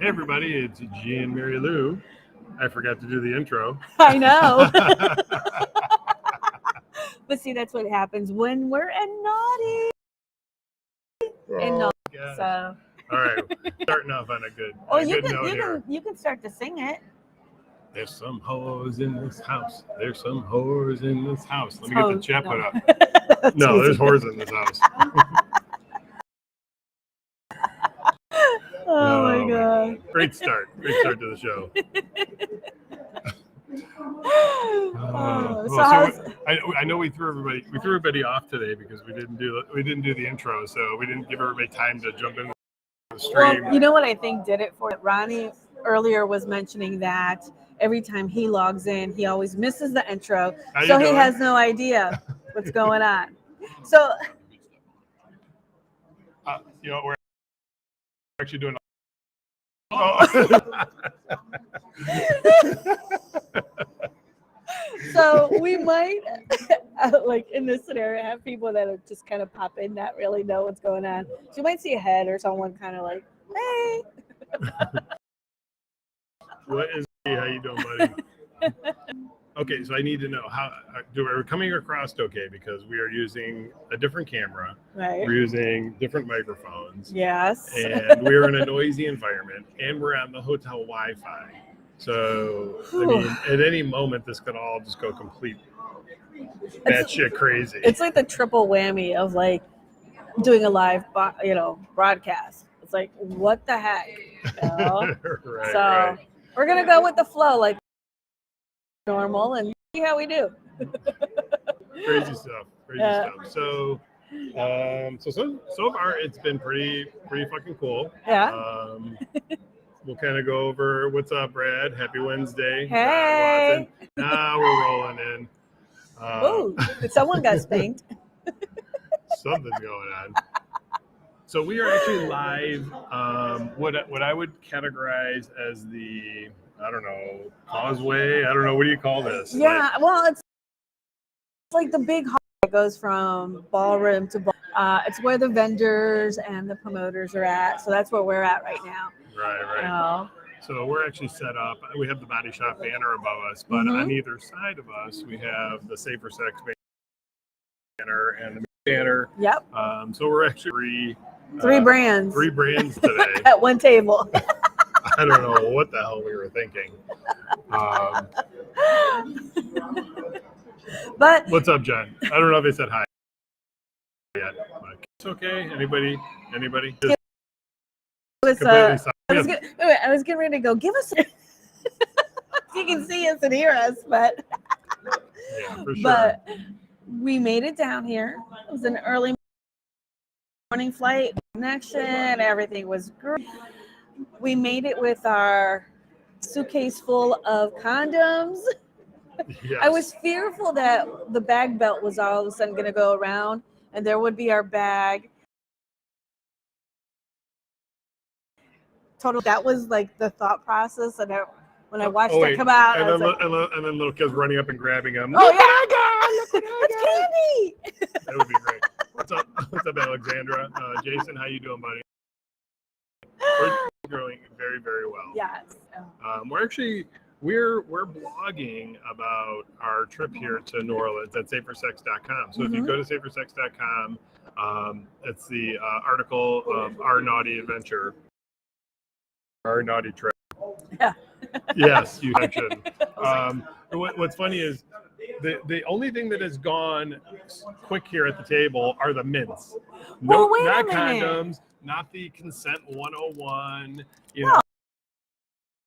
Hey everybody, it's G and Mary Lou. I forgot to do the intro. I know. But see, that's what happens when we're naughty. And naughty. Gosh. So. All right, starting off on a good, note here. You can start to sing it. There's some whores in this house. There's some whores in this house. Let me get the chat put up. No, there's whores in this house. Oh my god! Great start to the show. I know we threw everybody off today because we didn't do the intro, so we didn't give everybody time to jump into the stream. Well, you know what I think did it for it? Ronnie earlier was mentioning that every time he logs in, he always misses the intro, so he has no idea what's going on. So, we're actually doing. So we might, like in this scenario, have people that are just kind of pop in, not really know what's going on. So you might see a head or someone kind of like, hey. What is how you doing, buddy? Okay, so I need to know how we're coming across okay because we are using a different camera. Right. We're using different microphones. Yes. And we're in a noisy environment, and we're on the hotel Wi-Fi. So I mean, at any moment, this could all just go complete batshit crazy. It's like the triple whammy of like doing a live, broadcast. It's like, what the heck? Right. We're gonna go with the flow, like normal, and see how we do. Crazy stuff. So far it's been pretty fucking cool. Yeah. We'll kind of go over what's up, Brad. Happy Wednesday. Hey. Now we're rolling in. Oh, someone got spanked. Something's going on. So we are actually live. What I would categorize as the, I don't know, causeway. I don't know. What do you call this? Yeah, well, it's like the big hall that goes from ballroom to ball. It's where the vendors and the promoters are at. So that's where we're at right now. Right. So we're actually set up. We have the Body Shop banner above us, but on either side of us, we have the Safer Sex banner and the banner. Yep. So we're actually three brands. Three brands today. At one table. I don't know what the hell we were thinking. But what's up, Jen? I don't know if they said hi yet. But it's okay. Anybody? I was getting ready to go. Give us. You can see us and hear us, but. Yeah, for sure. But we made it down here. It was an early morning flight. Connection. Everything was great. We made it with our suitcase full of condoms. Yes. I was fearful that the bag belt was all of a sudden going to go around and there would be our bag. Total. That was like the thought process. And when I watched it come out, and then little kids running up and grabbing them. Oh, yeah. That's candy. That would be great. What's up, Alexandra? Jason, how you doing, buddy? We're doing very, very well. Yes. We're blogging about our trip here to New Orleans at safersex.com. So if you go to safersex.com, it's the article of our naughty adventure, our naughty trip. Yeah. Yes, you mentioned. What's funny is the only thing that has gone quick here at the table are the mints. Not condoms, not the consent 101.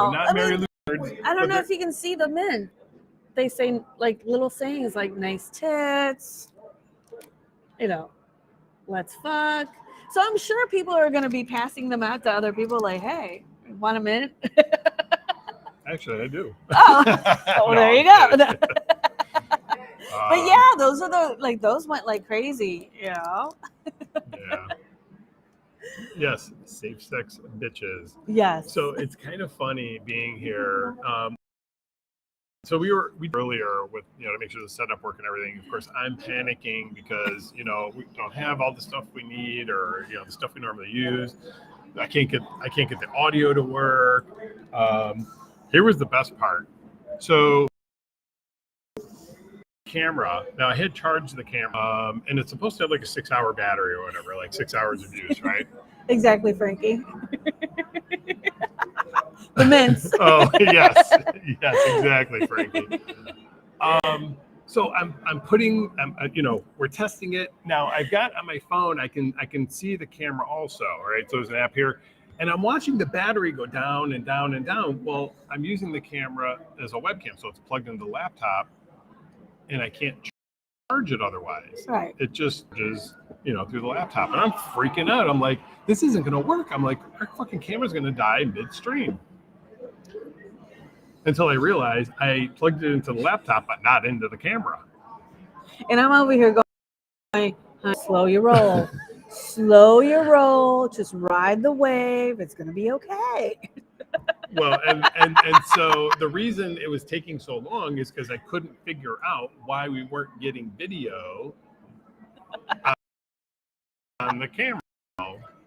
Not Mary Lou. I don't know if you can see the mint. They say like little sayings like nice tits, let's fuck. So I'm sure people are going to be passing them out to other people like, hey, want a mint? Actually, I do. Oh, well, there you go. But yeah, those are those went like crazy, Yeah. Yes, safe sex bitches. Yes. So it's kind of funny being here. So we earlier with to make sure the setup work and everything. Of course, I'm panicking because we don't have all the stuff we need or the stuff we normally use. I can't get the audio to work. Here was the best part. So camera. Now I had charged the camera, and it's supposed to have like a 6-hour battery or whatever, like 6 hours of use, right? Exactly, Frankie. The mints. Oh yes, exactly, Frankie. So I'm putting, we're testing it now. I've got on my phone. I can see the camera also. Right, so there's an app here, and I'm watching the battery go down and down and down. Well, I'm using the camera as a webcam, so it's plugged into the laptop, and I can't charge it otherwise. Right. It just is, through the laptop, and I'm freaking out. I'm like, this isn't going to work. I'm like, our fucking camera's going to die midstream. Until I realized I plugged it into the laptop, but not into the camera. And I'm over here going, slow your roll. Slow your roll. Just ride the wave. It's going to be okay. Well, and so the reason it was taking so long is because I couldn't figure out why we weren't getting video on the camera.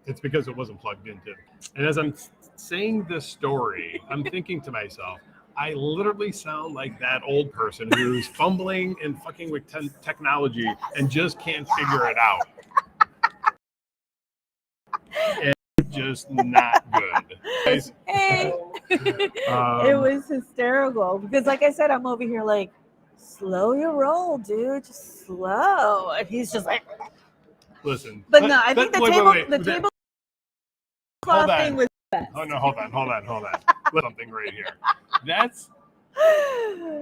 It's because it wasn't plugged into. And as I'm saying this story, I'm thinking to myself, I literally sound like that old person who's fumbling and fucking with technology and just can't figure it out. And it's just not good. Hey. It was hysterical because, like I said, I'm over here like, slow your roll, dude. Just slow. And he's just like, listen. But no, I think the table hold on. thing was best. Oh no, hold on. Something right here. That's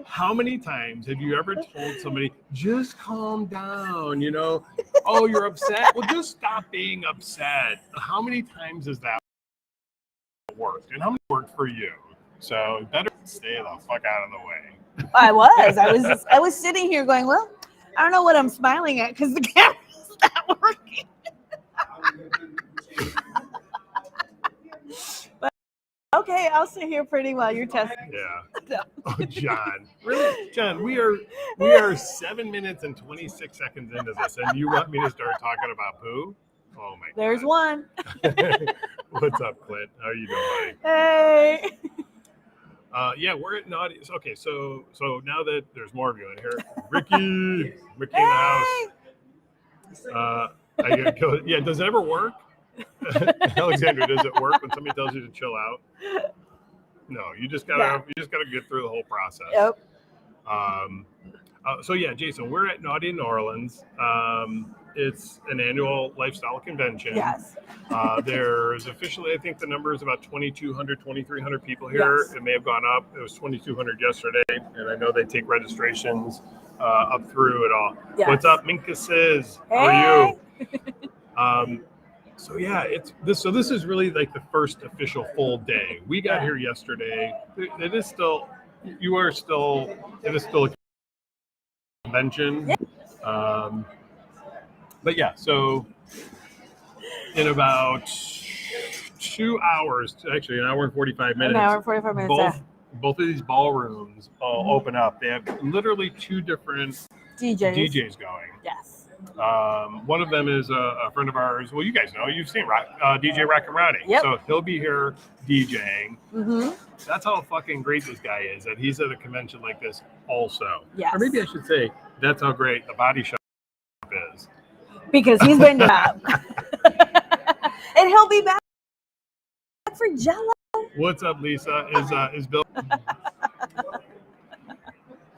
how many times have you ever told somebody, just calm down, oh, you're upset? Well, just stop being upset. How many times has that worked? And how many worked for you? So better stay the fuck out of the way. I was sitting here going, well, I don't know what I'm smiling at because the camera's not working. But okay, I'll sit here pretty while you're testing. Yeah. Oh, John. Really? John, we are 7 minutes and 26 seconds into this, and you want me to start talking about poo? Oh my God. There's one. What's up, Clint? How are you doing, buddy? Hey. Yeah, we're at Naughty. Okay, so now that there's more of you in here, Ricky in the house. I gotta go. Yeah, does it ever work? Alexandra, does it work when somebody tells you to chill out? No, you just gotta get through the whole process. Yep. So yeah, Jason, we're at Naughty in Orleans. It's an annual lifestyle convention. Yes. There's officially, I think the number is about 2,200, 2,300 people here. Yes. It may have gone up. It was 2,200 yesterday, and I know they take registrations up through it all. Yes. What's up, Minka Sis? How are you? So yeah, this is really like the first official full day. We got here yesterday. It is still a convention. Yeah. But yeah, so in about 2 hours, actually an hour and 45 minutes. An hour and 45 minutes. Both of these ballrooms open up. They have literally two different DJs going. Yes. One of them is a friend of ours. Well, you guys know, you've seen DJ Rock and Ronnie. Yep. So he'll be here DJing. Mm-hmm. That's how fucking great this guy is, that he's at a convention like this also. Yes. Or maybe I should say, that's how great the Body Shop is. Because he's been back. And he'll be back for Jello. What's up, Lisa? Is Bill?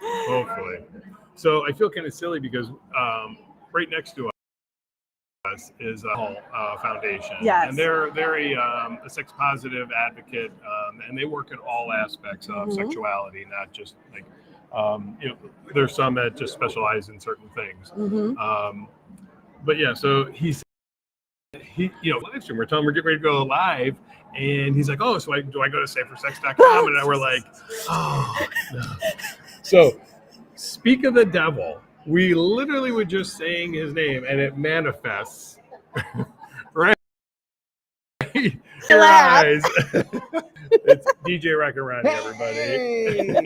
Hopefully. So I feel kind of silly because right next to us is a Hall Foundation. Yes. And they're a sex positive advocate, and they work in all aspects of sexuality, not just like there's some that just specialize in certain things. Mm-hmm. But yeah, so he live stream. We're telling him we're getting ready to go live, and he's like, "Oh, so do I go to safersex.com?" And we're like, "Oh, no." So, speak of the devil, we literally were just saying his name, and it manifests right in your eyes. It's DJ Rock and Ronnie, everybody.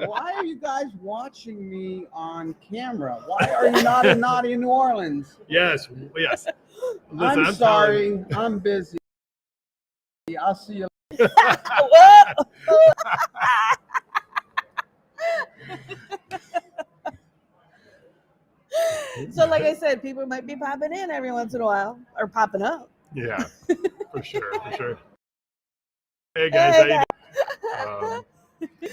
Why are you guys watching me on camera? Why are you not in Naughty in New Orleans? Yes. Listen, I'm sorry. I'm busy. I'll see you. So, like I said, people might be popping in every once in a while, or popping up. Yeah, for sure. Hey guys, how you doing?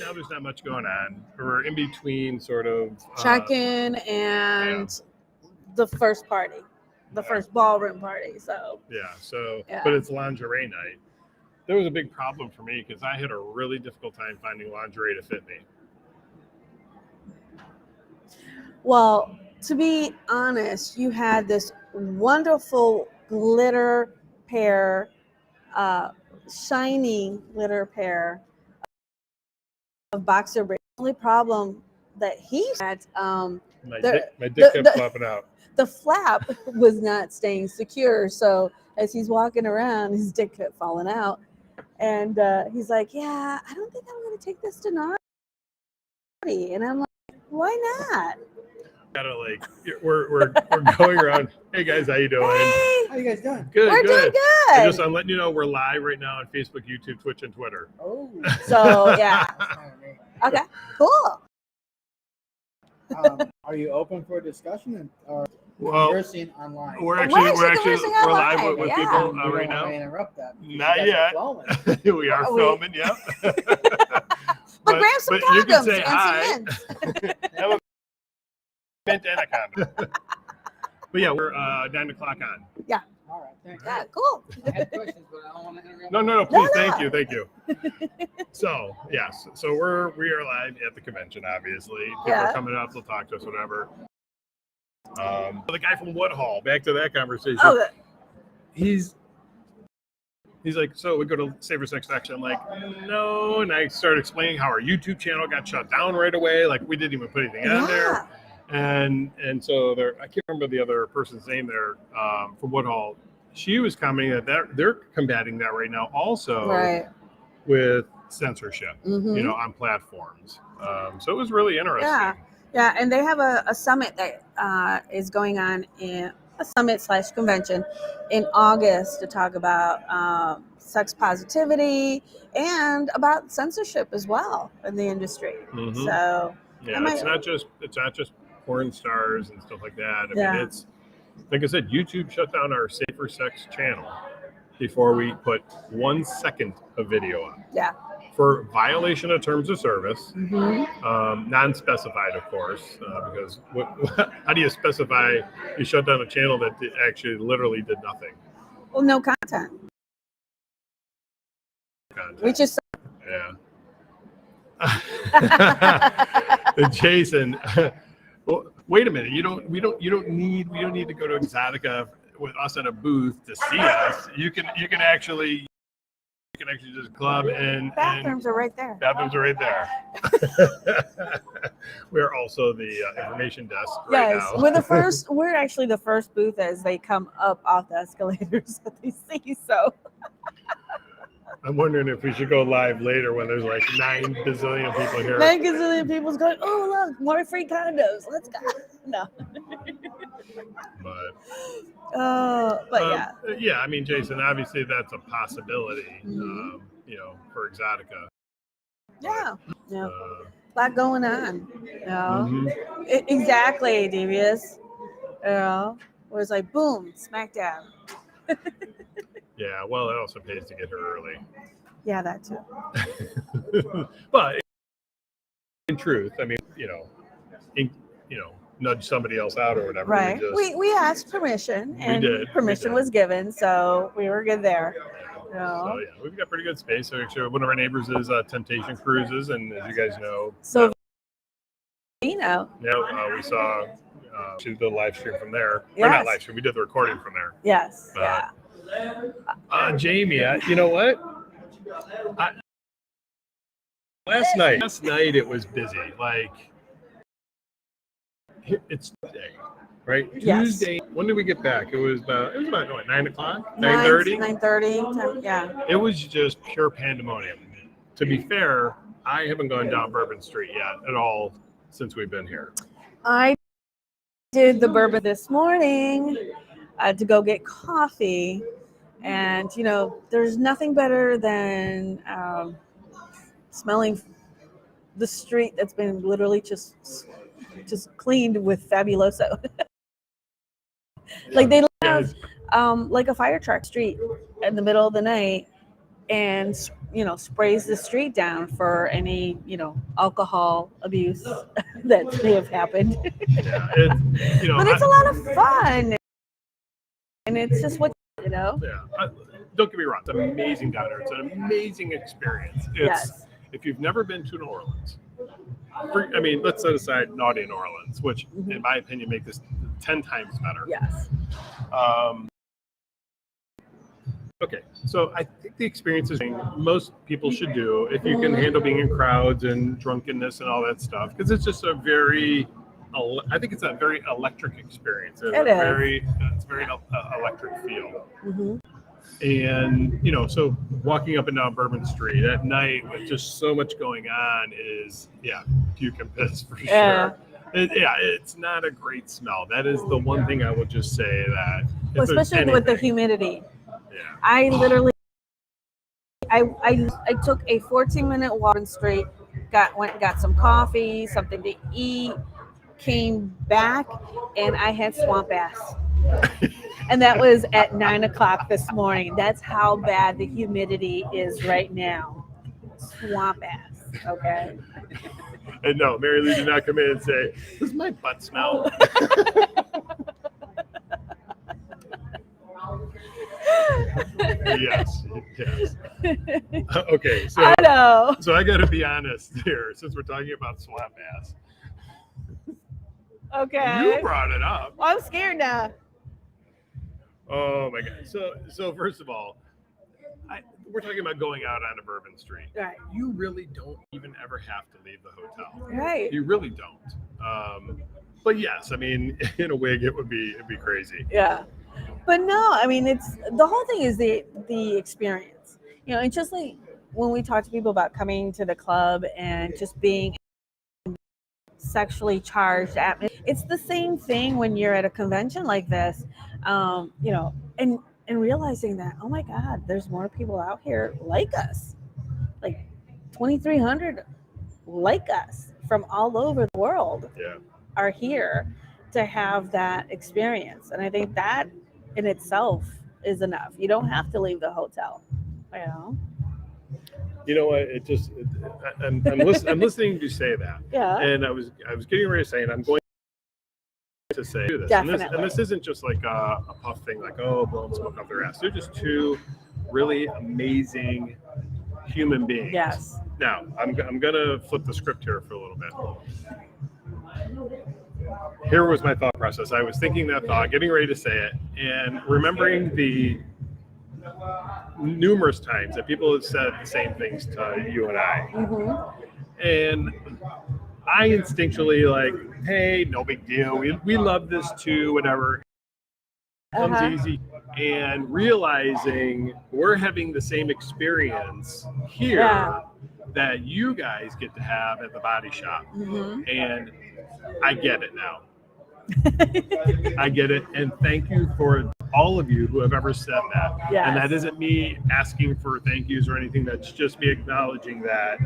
Now there's not much going on. We're in between sort of check-in and the first party, the first ballroom party. So but it's lingerie night. There was a big problem for me because I had a really difficult time finding lingerie to fit me. Well, to be honest, you had this wonderful glitter pair, shiny glitter pair of boxer briefs. The only problem that he had, My dick kept flopping out. The flap was not staying secure. So as he's walking around, his dick kept falling out. And he's like, yeah, I don't think I'm going to take this to naughty. And I'm like, why not? Gotta we're going around. Hey guys, how you doing? Hey, How you guys doing? Good. we're doing good. I'm letting you know we're live right now on Facebook, YouTube, Twitch, and Twitter. Oh. So yeah. Okay. Cool. Are you open for discussion or Well, conversing online? we're conversing live online, with yeah. people You right don't want now. to interrupt that. Not You guys yet. are filming. We are Are we- filming. Yep. But grab some you can condoms say and hi. some mints. Have a mint and a condom. But yeah, we're 9 o'clock on. All right, thanks. Yeah, cool. I had questions, but I don't want to interrupt. No, please, No. thank you. So yes, so we are live at the convention. Obviously, people Yeah. are coming up. They'll talk to us, whatever. The guy from Woodhull. Back to that conversation. Oh, He's like, so we go to Savers Next Action. I'm like, no. And I started explaining how our YouTube channel got shut down right away. Like we didn't even put anything on there. And so there, I can't remember the other person's name there from Woodhull. She was commenting that they're combating that right now also right. with censorship, Mhm. on platforms. So it was really interesting. Yeah, and they have a summit that is going on in a summit/convention in August to talk about sex positivity and about censorship as well in the industry. Mhm. So Yeah, it's not just porn stars and stuff like that. I mean, it's like I said, YouTube shut down our Safer Sex channel before we put 1 second of video up. Yeah. For violation of terms of service, Mm-hmm. non-specified, of course, because how do you specify you shut down a channel that actually literally did nothing? Well, no content. We just Jason, well, wait a minute. We don't need to go to Exotica with us at a booth to see us. You can actually just club and bathrooms are right there. bathrooms are right there. We're also the information desk right Yes, now. we're actually the first booth as they come up off the escalators that they see. So I'm wondering if we should go live later when there's like 9 bazillion people here. 9 gazillion people's going, oh look, more free condos. Let's go. No. But yeah. I mean, Jason, obviously that's a possibility. For Exotica. Yeah. A Uh, lot going on. mhm. Exactly, Devious. Where it's like boom, smack dab. Yeah, well, it also pays to get here early. Yeah, that too. But in truth, I mean, nudge somebody else out or whatever. Right. We asked permission, and permission was given, so we were good there. So yeah, we've got pretty good space. So actually, one of our neighbors is Temptation Cruises, and as you guys know, we saw she did the live stream from there. Yes. Or not live stream, we did the recording from there. Yes. Jamie, you know what? Last night it was busy. Like it's Tuesday, right? Yes. Tuesday. When did we get back? It was about what, 9 o'clock? 9:30? 9:30. Yeah. It was just pure pandemonium. To be fair, I haven't gone down Bourbon Street yet at all since we've been here. I did the Bourbon this morning to go get coffee, And there's nothing better than smelling the street that's been literally just cleaned with Fabuloso. Like they have like a fire truck street in the middle of the night, and sprays the street down for any alcohol abuse that may have happened. Yeah, it's, but it's a lot of fun, and it's just what. Yeah, don't get me wrong. It's an amazing down there. It's an amazing experience. Yes. If you've never been to New Orleans, let's set aside naughty New Orleans, which, in my opinion, make this 10 times better. Yes. Okay, so I think the experience is most people should do if you can handle being in crowds and drunkenness and all that stuff, because it's just I think it's a very electric experience. It's very electric feel. Mm-hmm. And so walking up and down Bourbon Street at night with just so much going on is puke and piss for sure. It's not a great smell. That is the one thing I would just say that, especially with the humidity. Yeah. I literally I took a 14-minute walk on street, went and got some coffee, something to eat, came back, and I had swamp ass. And that was at 9:00 this morning. That's how bad the humidity is right now. Swamp ass. Okay. And no, Mary Lou did not come in and say, "Does my butt smell?" Yes. Okay, so I know. So I got to be honest here, since we're talking about swamp ass. Okay. You brought it up. Well, I'm scared now. Oh my God. So first of all, we're talking about going out on a Bourbon Street. Right. You really don't even ever have to leave the hotel. Right. You really don't. But yes, in a wig, it'd be crazy. Yeah. But no, it's the whole thing is the experience. It's just like when we talk to people about coming to the club and just being sexually charged atmosphere. It's the same thing when you're at a convention like this, and realizing that, oh my God, there's more people out here like us, like 2,300 like us from all over the world are here to have that experience. And I think that in itself is enough. You don't have to leave the hotel, You know what? I'm listening to you say that. Yeah. And I was getting ready to say, and I'm going to say this. Definitely. And this isn't just like a puff thing, like, oh, blowing smoke up their ass. They're just two really amazing human beings. Yes. Now, I'm gonna flip the script here for a little bit. Here was my thought process. I was thinking that thought, getting ready to say it, and remembering the numerous times that people have said the same things to you and I. Mm-hmm. And I instinctually hey, no big deal. We love this too, whatever. Comes easy. And realizing we're having the same experience here that you guys get to have at the body shop. Mm-hmm. And I get it now. I get it. And thank you for all of you who have ever said that. Yes. And that isn't me asking for thank yous or anything. That's just me acknowledging that,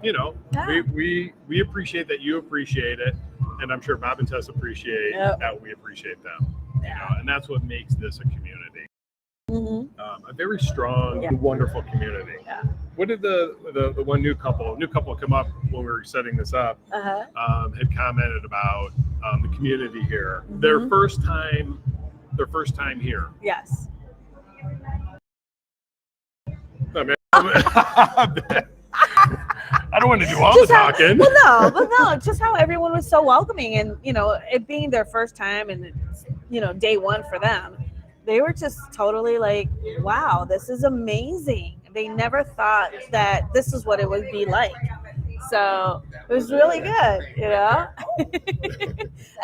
we appreciate that you appreciate it. And I'm sure Bob and Tess appreciate that we appreciate them. And that's what makes this a community. Mm-hmm. A very strong, wonderful community. Yeah. What did the one new couple come up when we were setting this up? Had commented about the community here. Mm-hmm. Their first time here. Yes. I don't want to do all the talking. No, just how everyone was so welcoming, and it being their first time, and it's, day one for them. They were just totally like, wow, this is amazing. They never thought that this is what it would be like. So it was really good,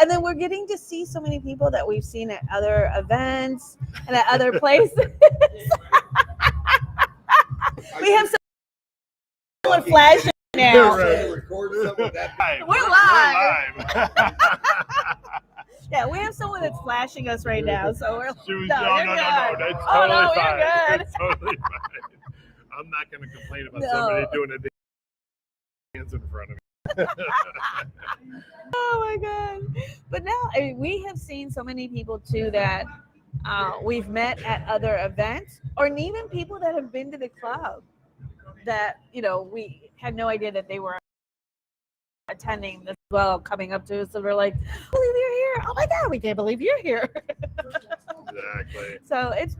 And then we're getting to see so many people that we've seen at other events and at other places. We have someone flashing now. Record some of that. We're live. Yeah, we have someone that's flashing us right now, so we're She was, no, no, you're no, good. no, no, that's Oh, totally no, you're fine. good. It's totally fine. I'm not going to complain about No. somebody doing a dance in front of me. Oh my god! But now I mean, we have seen so many people too that we've met at other events, or even people that have been to the club that we had no idea that they were attending this well, coming up to us, and we're like, "I believe you're here! Oh my god, we can't believe you're here!" Exactly. So it's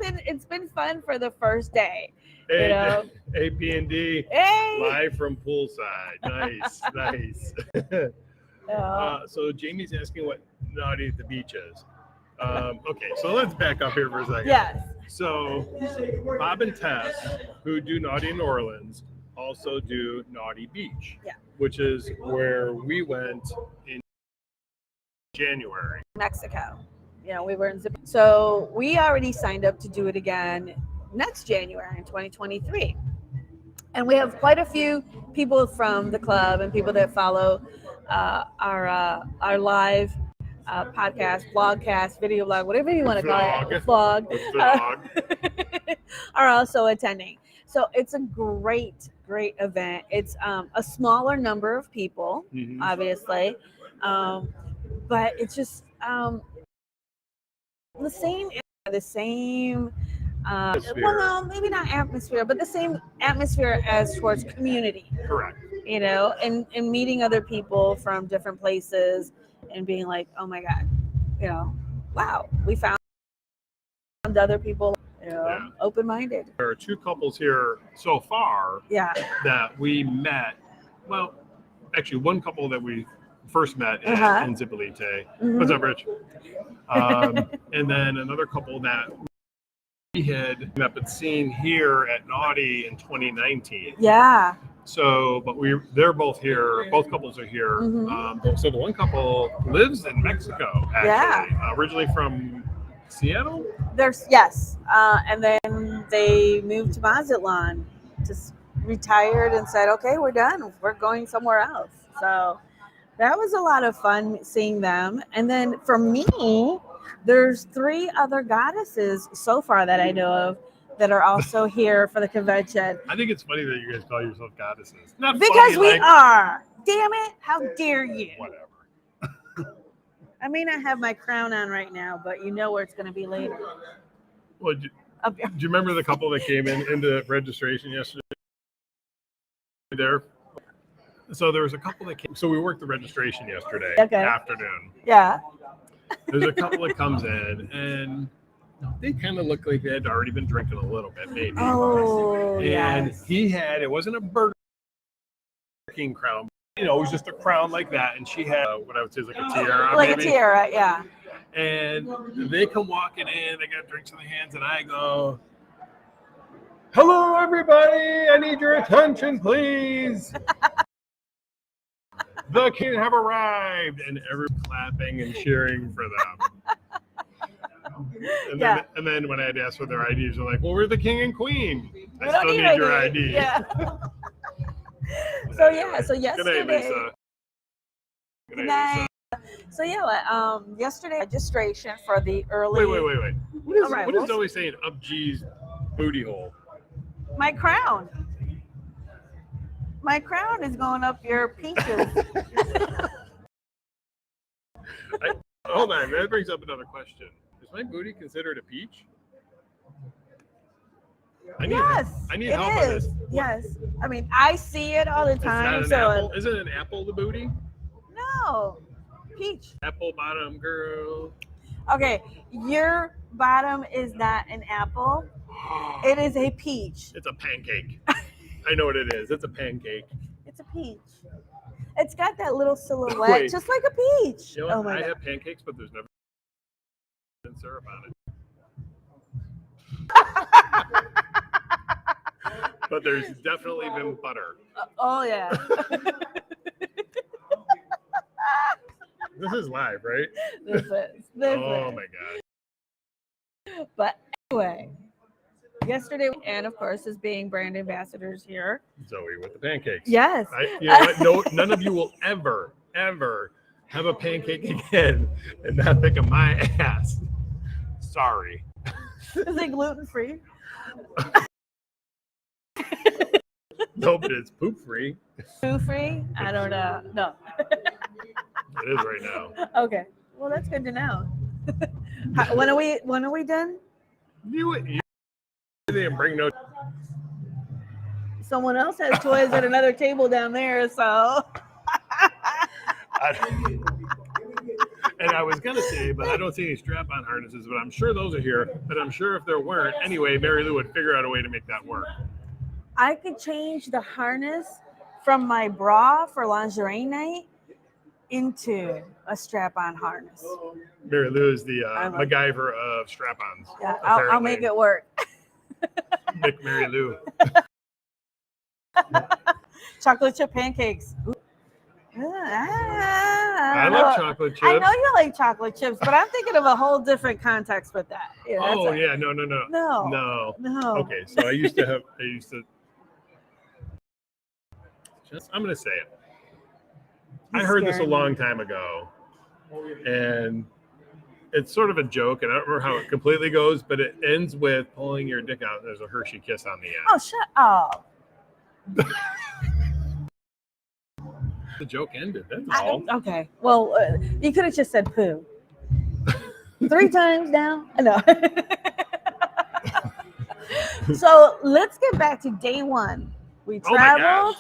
been fun for the first day. Hey, You AP&D Hey. live from poolside. Nice, nice. So Jamie's asking what Naughty at the Beach is. Okay, so let's back up here for a second. Yes. So Bob and Tess, who do Naughty in New Orleans, also do Naughty Beach, Yeah. which is where we went in January. Mexico. We were in so we already signed up to do it again next January in 2023. And we have quite a few people from the club and people that follow our live podcast, blogcast, video blog, whatever you want to call it, vlog, are also attending. So it's a great event. It's a smaller number of people, obviously, but it's just the same. Well, no, maybe not atmosphere, but the same atmosphere as towards community. Correct. And meeting other people from different places and being like, oh my God, wow, we found other people, open-minded. There are two couples here so far that we met. Well, actually, one couple that we first met in Zipolite. What's up, Rich? And then another couple that we had seen here at Naughty in 2019. Yeah. So, but they're both here. Both couples are here. So the one couple lives in Mexico, actually, originally from Seattle. Yes, and then they moved to Mazatlan, just retired and said, "Okay, we're done. We're going somewhere else." So that was a lot of fun seeing them. And then for me, there's 3 other goddesses so far that I know of that are also here for the convention. I think it's funny that you guys call yourself goddesses. Not because funny, we are. Damn it! How dare you? Whatever. I may not have my crown on right now, but you know where it's going to be later. Well, do you remember the couple that came into registration yesterday? There. So there was a couple that came. So we worked the registration yesterday afternoon. Yeah. There's a couple that comes in, and they kind of look like they had already been drinking a little bit, maybe. Oh, and it wasn't a Burger King crown. It was just a crown like that, and she had what I would say is like a tiara. Like maybe. A tiara, yeah. And they come walking in, they got drinks in their hands, and I go, "Hello, everybody! I need your attention, please." The king have arrived, and everyone's clapping and cheering for them. And then when I had asked for their IDs, they're like, "Well, we're the king and queen. I still need your ID." Yeah. So yesterday. Good night, Lisa. Good night. So yesterday registration for the early. Wait. What is Zoe saying? Up G's booty hole. My crown. My crown is going up your peaches. Hold on, that brings up another question. Is my booty considered a peach? I need help on this. Yes. I mean, I see it all the time. Apple? Isn't an apple the booty? No. Peach. Apple bottom girl. Okay, your bottom is not an apple. It is a peach. It's a pancake. I know what it is. It's a pancake. It's a peach. It's got that little silhouette, just like a peach. You know what? I have pancakes, but there's never been syrup on it. But there's definitely been butter. Oh, yeah. This is live, right? This is. Oh, my God. But anyway, yesterday, and of course, as being brand ambassadors here. Zoe with the pancakes. Yes. You know what? No, none of you will ever have a pancake again and not think of my ass. Sorry. Is it gluten free? No, but it's poop free. Poop free? I don't know. No. It is right now. Okay. Well, that's good to know. When are we done? You didn't bring no. Someone else has toys at another table down there, so. And I was gonna say, but I don't see any strap-on harnesses. But I'm sure those are here. But I'm sure if there weren't, anyway, Mary Lou would figure out a way to make that work. I could change the harness from my bra for lingerie night into a strap-on harness. Mary Lou is the MacGyver of strap-ons. Yeah, I'll make it work. Mick Mary Lou. Chocolate chip pancakes. I love chocolate chips. I know you like chocolate chips, but I'm thinking of a whole different context with that. Yeah, No. Okay, so I used to. I'm gonna say it. I heard this a long time ago, and it's sort of a joke, and I don't remember how it completely goes, but it ends with pulling your dick out and there's a Hershey kiss on the end. Oh, shut up. The joke ended, that's all. Okay, well, you could have just said poo. 3 times now? No. So let's get back to day 1. We traveled.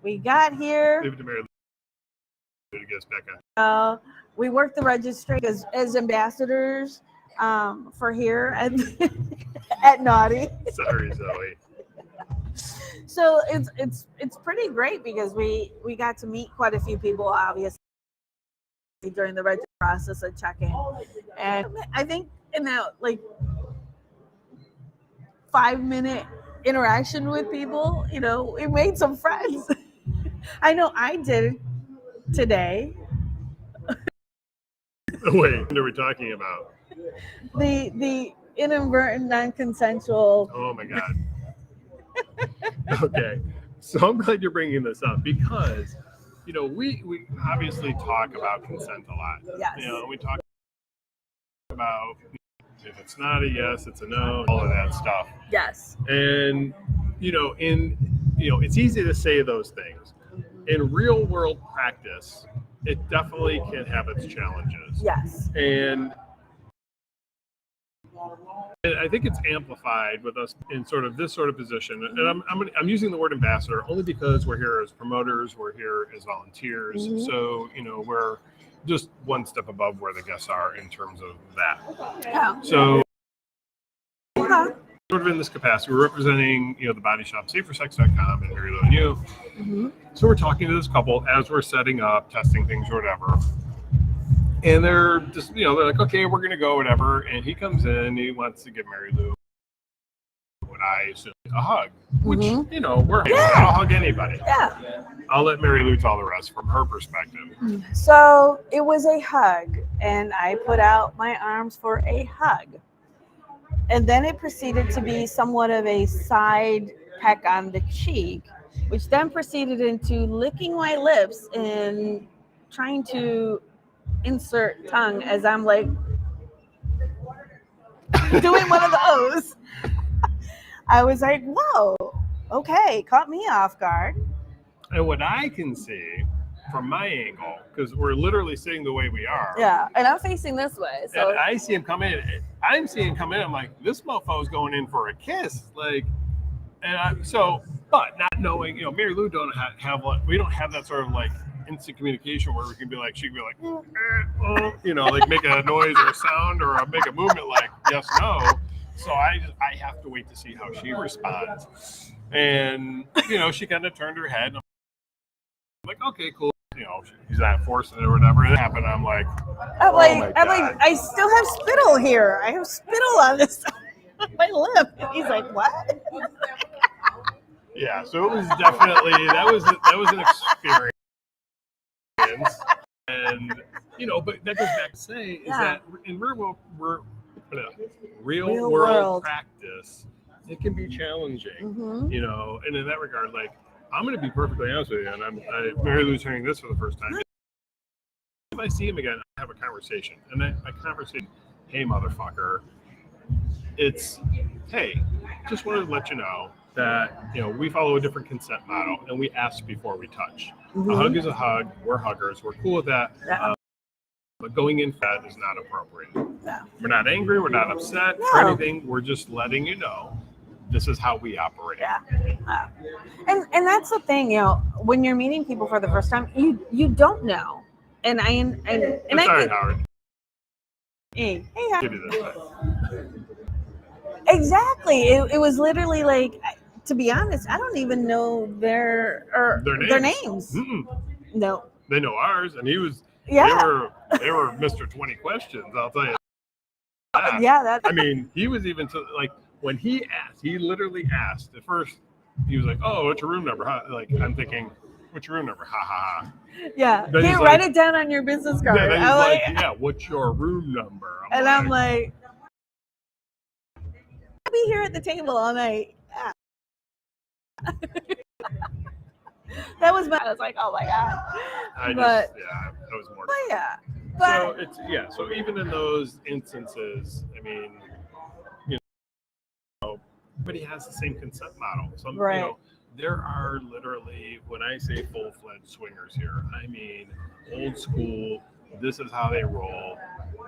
We got here. Leave it to Mary Lou to get us back on. We worked the registry as ambassadors for here at Naughty. Sorry, Zoe. So it's pretty great because we got to meet quite a few people, obviously, during the registry process of checking. And I think in that 5-minute interaction with people, we made some friends. I know I did today. Wait, what are we talking about? The inadvertent, non-consensual. Oh my God. Okay, so I'm glad you're bringing this up because, we obviously talk about consent a lot. Yes. We talk about if it's not a yes, it's a no, all of that stuff. Yes. And, it's easy to say those things. In real world practice, it definitely can have its challenges. Yes. And I think it's amplified with us in sort of this sort of position. And I'm using the word ambassador only because we're here as promoters, we're here as volunteers. Mm-hmm. So, we're just one step above where the guests are in terms of that. Yeah. So sort of in this capacity, we're representing, the body shop, safersex.com and Mary Lou and you. Mm-hmm. So we're talking to this couple as we're setting up, testing things or whatever. And they're just, they're like, okay, we're going to go, whatever. And he comes in, he wants to give Mary Lou what I assume a hug, which, I'll hug anybody. Yeah. I'll let Mary Lou tell the rest from her perspective. So it was a hug, and I put out my arms for a hug. And then it proceeded to be somewhat of a side peck on the cheek, which then proceeded into licking my lips and trying to insert tongue as I'm doing one of those. I was like, whoa, okay, caught me off guard. And what I can see from my angle, because we're literally sitting the way we are. Yeah, and I'm facing this way. So and I see him come in. I'm seeing him come in. I'm like, this mofo's going in for a kiss. But not knowing, Mary Lou don't have we don't have that sort of instant communication where we can be she can be make a noise or a sound or make a movement yes, no. So I have to wait to see how she responds. And, she kind of turned her head. And I'm like, okay, cool. He's not forcing it or whatever. And it happened. I'm like, I still have spittle here. I have spittle on this my lip. And he's like, what? Yeah. So it was definitely, that was an experience. And, but that goes back to say is that in real world practice, it can be challenging, and in that regard, I'm going to be perfectly honest with you, and Mary Lou's hearing this for the first time. if I see him again, I have a conversation. And that conversation, hey, motherfucker, it's, hey, just wanted to let you know that, we follow a different consent model and we ask before we touch. Mm-hmm. A hug is a hug. We're huggers. We're cool with that. Yeah. But going in fat is not appropriate. No. We're not angry. We're not upset or anything. We're just letting you know this is how we operate. Yeah. And that's the thing, when you're meeting people for the first time, you don't know. And Sorry, Howard. Hey, Give you this. Exactly. It was literally like, to be honest, I don't even know their names. No. They know ours, and he was. Yeah. They were Mr. 20 questions. I'll tell you. That. Yeah. I mean, he was even like when he asked. He literally asked at first. He was like, "Oh, what's your room number?" Huh? Like I'm thinking, "What's your room number?" Ha ha ha. Yeah. Then Can't write it down on your business card. Then he's like, "Yeah, what's your room number?" I'm like, I'll be here at the table all night. Yeah. I was like, oh my god. That was more. But yeah. So even in those instances, I mean, everybody has the same consent model. Right. There are literally, when I say full-fledged swingers here, I mean old school. This is how they roll.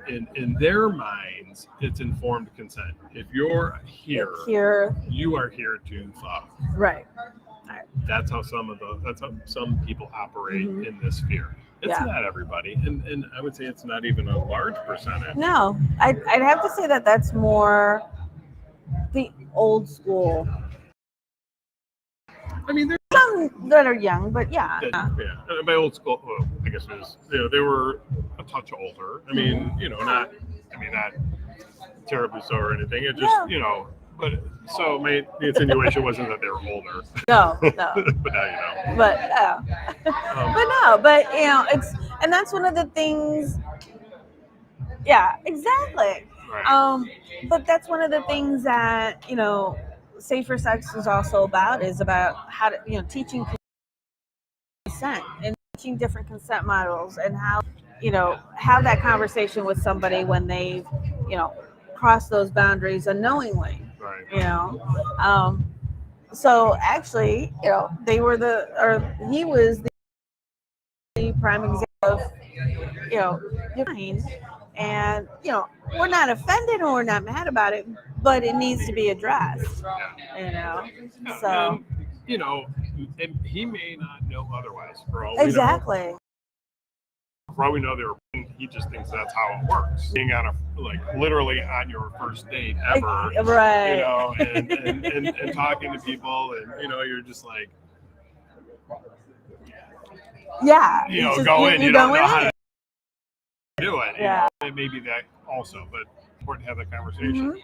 In their minds, it's informed consent. If you're here, you are here to fuck. Right. That's how some people operate in this sphere. It's not everybody, and I would say it's not even a large percentage. No, I'd have to say that that's more the old school. I mean, there's some that are young, but yeah. By old school, well, I guess it was, they were a touch older. I mean, not terribly so or anything. It just, but so the insinuation wasn't that they were older. No. But now you know. But and that's one of the things. Yeah, exactly. Right. But that's one of the things that, Safer Sex is also about how to, teaching consent and teaching different consent models and how, have that conversation with somebody when they've, crossed those boundaries unknowingly. Right. So actually, he was the prime example of, and we're not offended or we're not mad about it, but it needs to be addressed. So and he may not know otherwise. For all exactly. For all we know, he just thinks that's how it works. Being on literally on your first date ever, right? And talking to people, and you're just like, yeah, go in. You don't know how to do it. Yeah. And maybe that also, but important to have that conversation.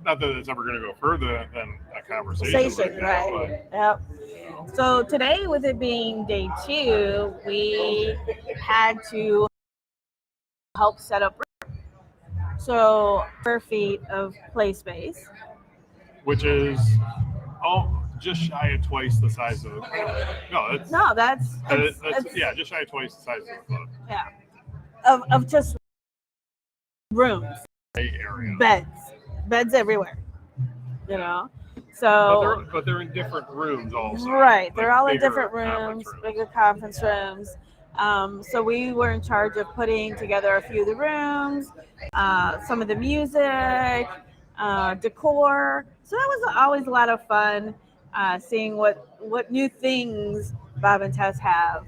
Not that it's ever going to go further than a conversation. Right. Yep. So today, with it being day 2, we had to help set up so square feet of play space, which is just shy of twice the size of that's just shy of twice the size of the club. Yeah, of just rooms, area, beds everywhere, So, but they're in different rooms also. Right, they're all in different rooms, bigger conference rooms. So we were in charge of putting together a few of the rooms, some of the music, decor. So that was always a lot of fun, seeing what new things Bob and Tess have,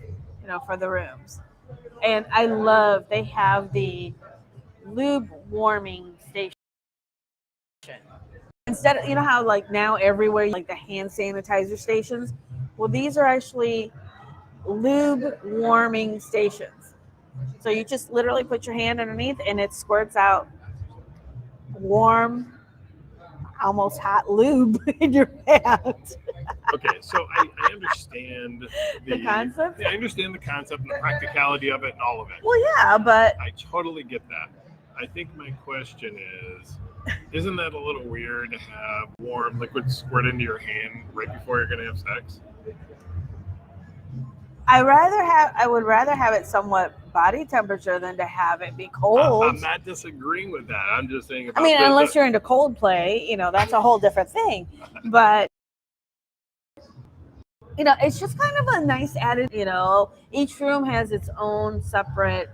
for the rooms. And I love they have the lube warming station. Instead of, how now everywhere, the hand sanitizer stations. Well, these are actually lube warming stations. So you just literally put your hand underneath and it squirts out warm, almost hot lube in your hand. Okay, so I understand the concept. Yeah, I understand the concept and the practicality of it and all of it. Well, yeah, but I totally get that. I think my question is, isn't that a little weird to have warm liquid squirt into your hand right before you're going to have sex? I would rather have it somewhat body temperature than to have it be cold. I'm not disagreeing with that. I'm just saying about I mean, unless you're into Coldplay, that's a whole different thing. But it's just kind of a nice added. Each room has its own separate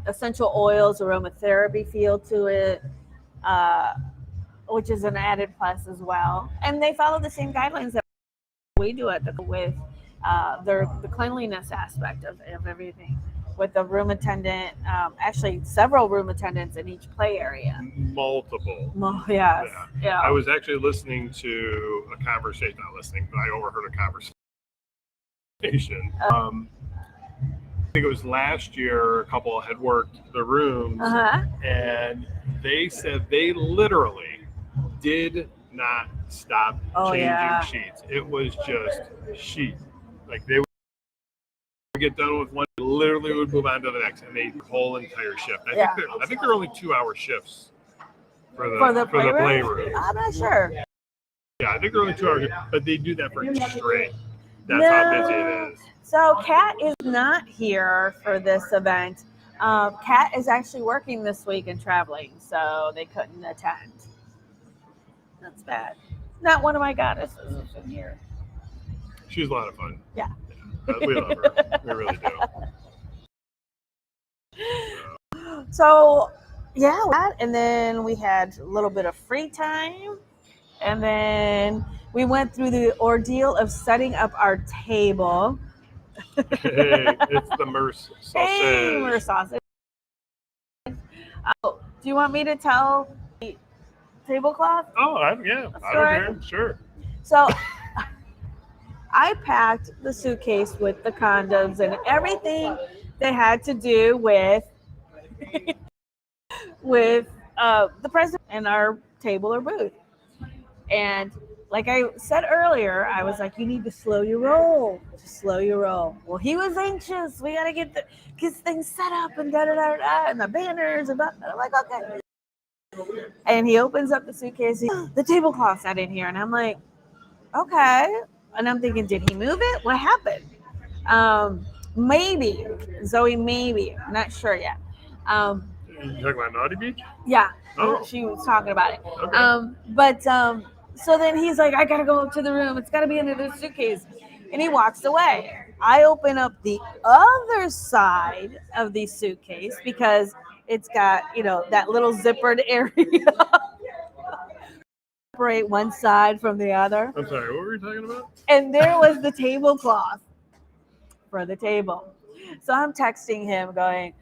essential oils, aromatherapy feel to it, which is an added plus as well. And they follow the same guidelines that we do at with the cleanliness aspect of everything, with the room attendant, actually several room attendants in each play area. multiple. Yes. Yeah. I was actually listening to a conversation, not listening, but I overheard a conversation. I think it was last year, a couple had worked the rooms, and they said they literally did not stop changing sheets. It was just sheets. Like they would get done with one, literally would move on to the next, and they the whole entire shift. I think they're only 2-hour shifts for the playroom. I'm not sure. Yeah, I think they're only 2 hours, but they do that for straight. That's how busy it is. So Kat is not here for this event. Kat is actually working this week and traveling, so they couldn't attend. That's bad. Not one of my goddesses is in here. She's a lot of fun. Yeah. We love her. We really do. So, yeah, and then we had a little bit of free time. And then we went through the ordeal of setting up our table. Hey, it's the Merce sausage. Hey, Merce sausage. Do you want me to tell the tablecloth? Oh, I don't care. Sure. So I packed the suitcase with the condoms and everything that had to do with the president and our table or booth. And like I said earlier, I was like, you need to slow your roll. Just slow your roll. Well, he was anxious. We got to get things set up and da-da-da-da, and the banners. And I'm like, okay. And he opens up the suitcase. The tablecloth's not in here. And I'm like, okay. And I'm thinking, did he move it? What happened? Maybe. Zoe, maybe. I'm not sure yet. You talking about Naughty Beach? Yeah. Oh. She was talking about it. Okay. So then he's like, I got to go up to the room. It's got to be under the suitcase. And he walks away. I open up the other side of the suitcase because it's got, that little zippered area. Separate one side from the other. I'm sorry, what were you talking about? And there was the tablecloth for the table. So I'm texting him going,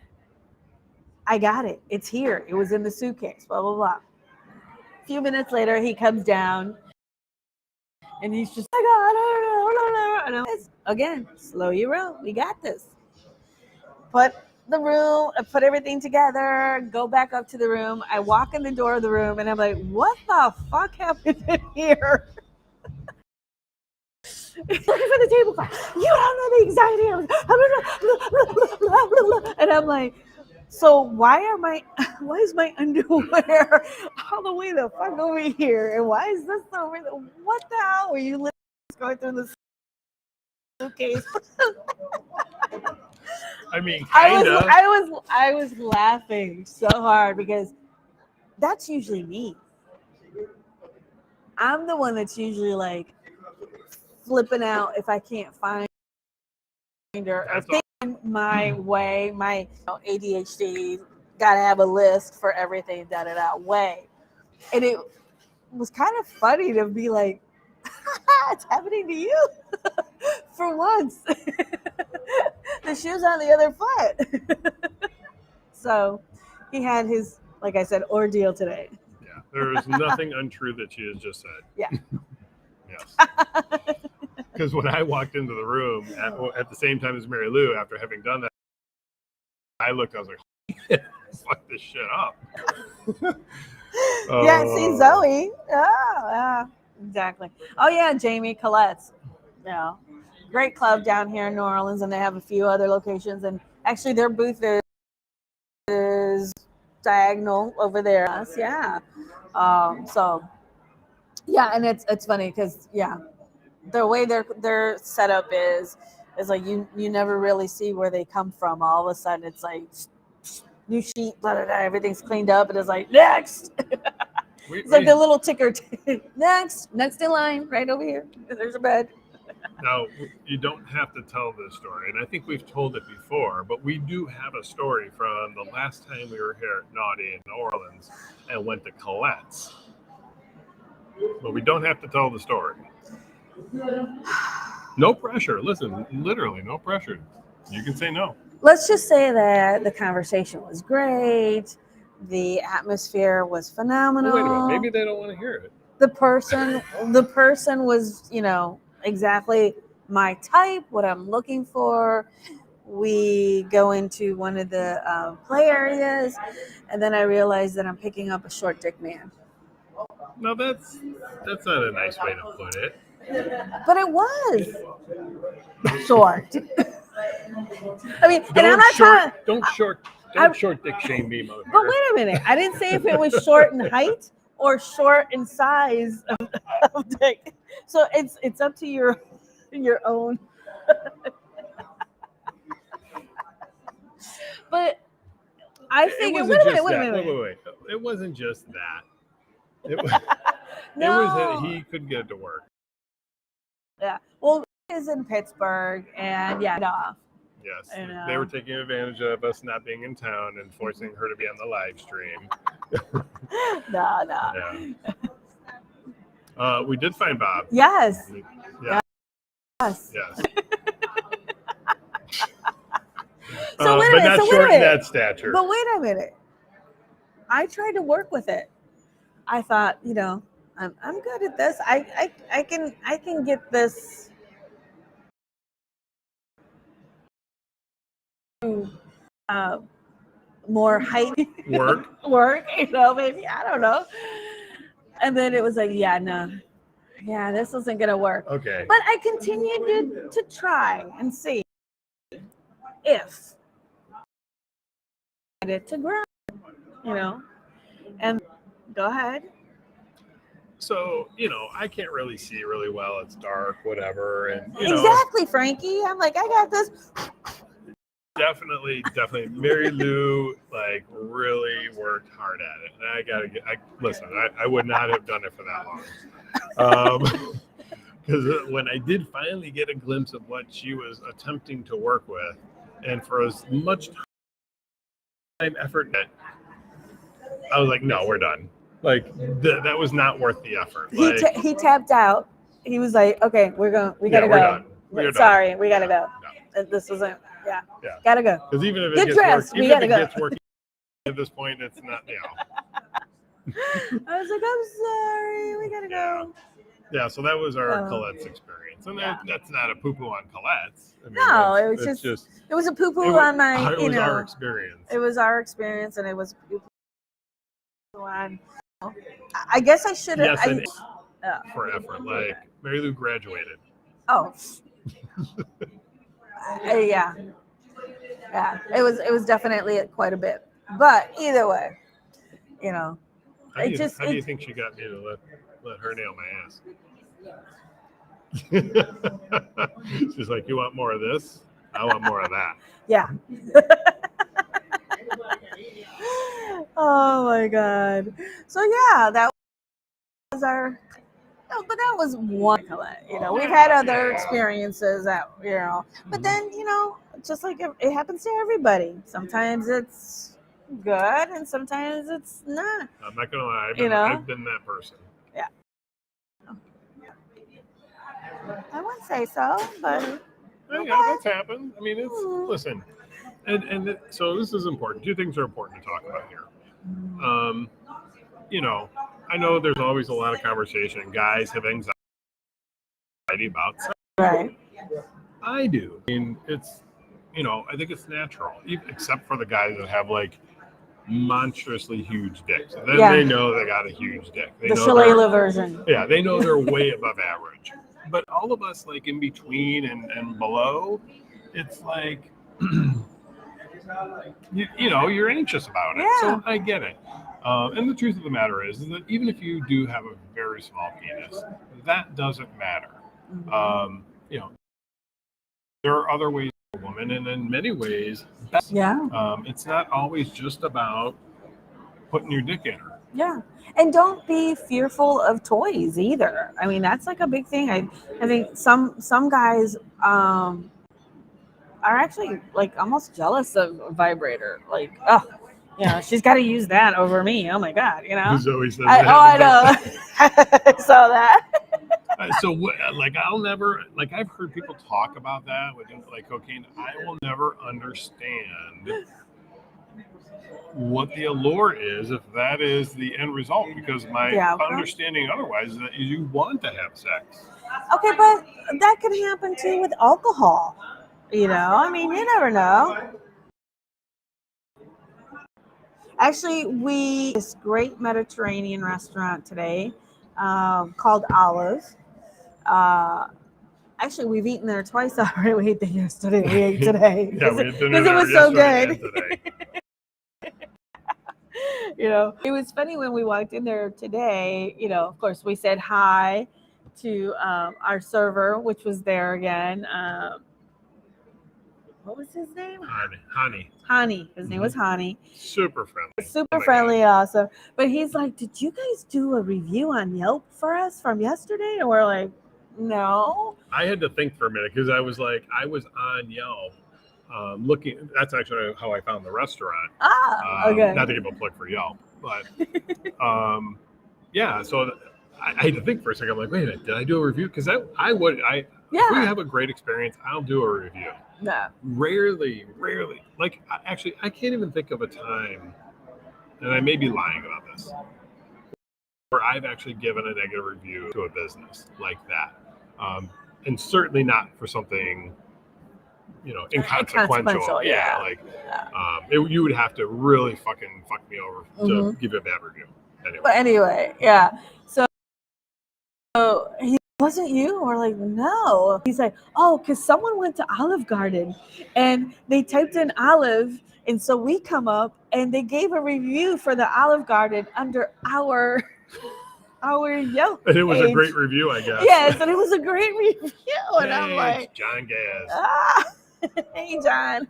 I got it. It's here. It was in the suitcase, blah, blah, blah. A few minutes later, he comes down and he's just, I got it. And again, slow your roll. We got this. Put everything together, go back up to the room. I walk in the door of the room and I'm like, what the fuck happened in here? Looking for the tablecloth. You don't know the anxiety. And I'm like, so why is my underwear all the way the fuck over here? And why is this over there? What the hell? Were you literally going through the suitcase? I mean, kinda. I was laughing so hard because that's usually me. I'm the one that's usually like flipping out if I can't find her or think my way, my ADHD, gotta have a list for everything, way. And it was kind of funny to be like, it's happening to you for once. The shoe's on the other foot. So he had his, like I said, ordeal today. Yeah, there is nothing untrue that she has just said. Yeah. Yes. Because when I walked into the room at the same time as Mary Lou, after having done that, I looked, I was like, fuck this shit up. Yeah, see Zoe. Oh, yeah, exactly. Oh, yeah, Jamie Colette's. Yeah. Great club down here in New Orleans, and they have a few other locations. And actually, their booth is diagonal over there. Yeah. So, yeah, and it's funny because, yeah, the way their setup is, It's like you never really see where they come from. All of a sudden, it's like new sheet, blah, blah, blah, everything's cleaned up, and it's like next. It's like the little ticker. Next in line, right over here. There's a bed. Now, you don't have to tell this story, and I think we've told it before, but we do have a story from the last time we were here at Naughty in New Orleans and went to Colette's. But we don't have to tell the story. No pressure. Listen, literally no pressure. You can say no. Let's just say that the conversation was great. The atmosphere was phenomenal. Wait a minute. Maybe they don't want to hear it. The person was, exactly my type, what I'm looking for. We go into one of the play areas, and then I realize that I'm picking up a short dick man. No, that's not a nice way to put it. But it was short. I mean, and I'm not trying. Don't short dick shame me, motherfucker. But wait a minute, I didn't say if it was short in height or short in size of dick. So it's up to your own. But I figured. Wait a minute. Wait. It wasn't just that. It was, No. It was that he couldn't get it to work. Yeah. Well, is in Pittsburgh, and off. Yes, they were taking advantage of us not being in town and forcing her to be on the live stream. No. Yeah. We did find Bob. Yes. Yeah. Yes. So wait a minute. But not short in that stature. But wait a minute. I tried to work with it. I thought, I'm good at this. I can get this. More height work, maybe, I don't know. And then it was like, this isn't gonna work. Okay. But I continued to try and see if I get it to grow, and go ahead. So, I can't really see really well. It's dark, whatever. And exactly, Frankie. I'm like, I got this. Definitely. Mary Lou really worked hard at it. And I would not have done it for that long. Because when I did finally get a glimpse of what she was attempting to work with, and for as much time, effort, I was like, no, we're done. That was not worth the effort. He tapped out. He was like, okay, we gotta go. We're Sorry, done. we gotta go. No. This wasn't. Yeah. Gotta go. Because even if it gets working at this point, it's not. I was like, I'm sorry, we gotta go. Yeah. So that was our Colette's experience, and that's not a poo-poo on Colette's. I mean, no, it was just it was a poo-poo on my. It was our experience. It was our experience, and it was a poo-poo on. I guess I should have. Yes, for effort. Mary Lou graduated. Oh. Yeah. It was definitely quite a bit, but either way, How do you think she got me to let her nail my ass? She's like, you want more of this? I want more of that. Yeah. Oh my God. So that was our. No, but that was one Colette. We've had other experiences that, but then, just like it happens to everybody. Sometimes it's good and sometimes it's not. I'm not going to lie. I've been that person. Yeah. I wouldn't say so, but. That's happened. I mean, listen. And so this is important. Two things are important to talk about here. I know there's always a lot of conversation. Guys have anxiety about sex. Right. I do. I mean, it's, I think it's natural, except for the guys that have monstrously huge dicks. And then they know they got a huge dick. The Shalala version. Yeah, they know they're way above average. But all of us, in between and below, it's you're anxious about it. Yeah. So I get it. And the truth of the matter is that even if you do have a very small penis, that doesn't matter. there are other ways for a woman, and in many ways, it's not always just about putting your dick in her. Yeah. And don't be fearful of toys either. I mean, that's like a big thing. I think some guys are actually like almost jealous of a vibrator. Like, oh, she's got to use that over me. Oh my God, Zoe says I know. I saw that. I'll never, I've heard people talk about that with like cocaine. I will never understand what the allure is if that is the end result, because my understanding otherwise is that you want to have sex. Okay, but that could happen too with alcohol. I mean, you never know. Actually, this great Mediterranean restaurant today called Olive. Actually, we've eaten there twice already. We ate there yesterday. We ate today. Yeah, we ate dinner because it was so good. It was funny when we walked in there today. Of course, we said hi to our server, which was there again. What was his name? Hani. His name was Hani. Super friendly, awesome. But he's like, "Did you guys do a review on Yelp for us from yesterday?" And we're like, "No." I had to think for a minute because I was on Yelp looking. That's actually how I found the restaurant. Okay. Not to give a plug for Yelp, but yeah. So I had to think for a second. I'm like, wait a minute, did I do a review? Because I would. If we have a great experience, I'll do a review. No. Rarely. Actually, I can't even think of a time, and I may be lying about this, where I've actually given a negative review to a business like that. And certainly not for something, inconsequential. You would have to really fucking fuck me over to give you a bad review. Anyway, So he wasn't you? We're like, no. He's like, oh, because someone went to Olive Garden and they typed in Olive, and so we come up and they gave a review for the Olive Garden under our Yelp. And it was a great review, I guess. Yes, and it was a great review. And I'm like, John Gaz. Hey, John.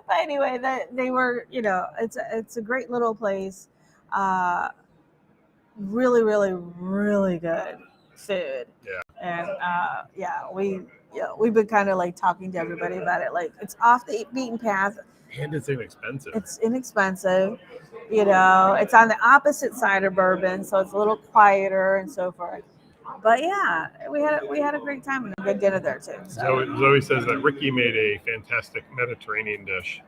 But anyway, they were, it's a great little place. Really, really, really good food. Yeah. And we've been kind of like talking to everybody about it. Like, it's off the beaten path. And it's inexpensive. It's on the opposite side of Bourbon, so it's a little quieter and so forth. But yeah, we had a great time and a good dinner there too. So. Zoe says that Ricky made a fantastic Mediterranean dish.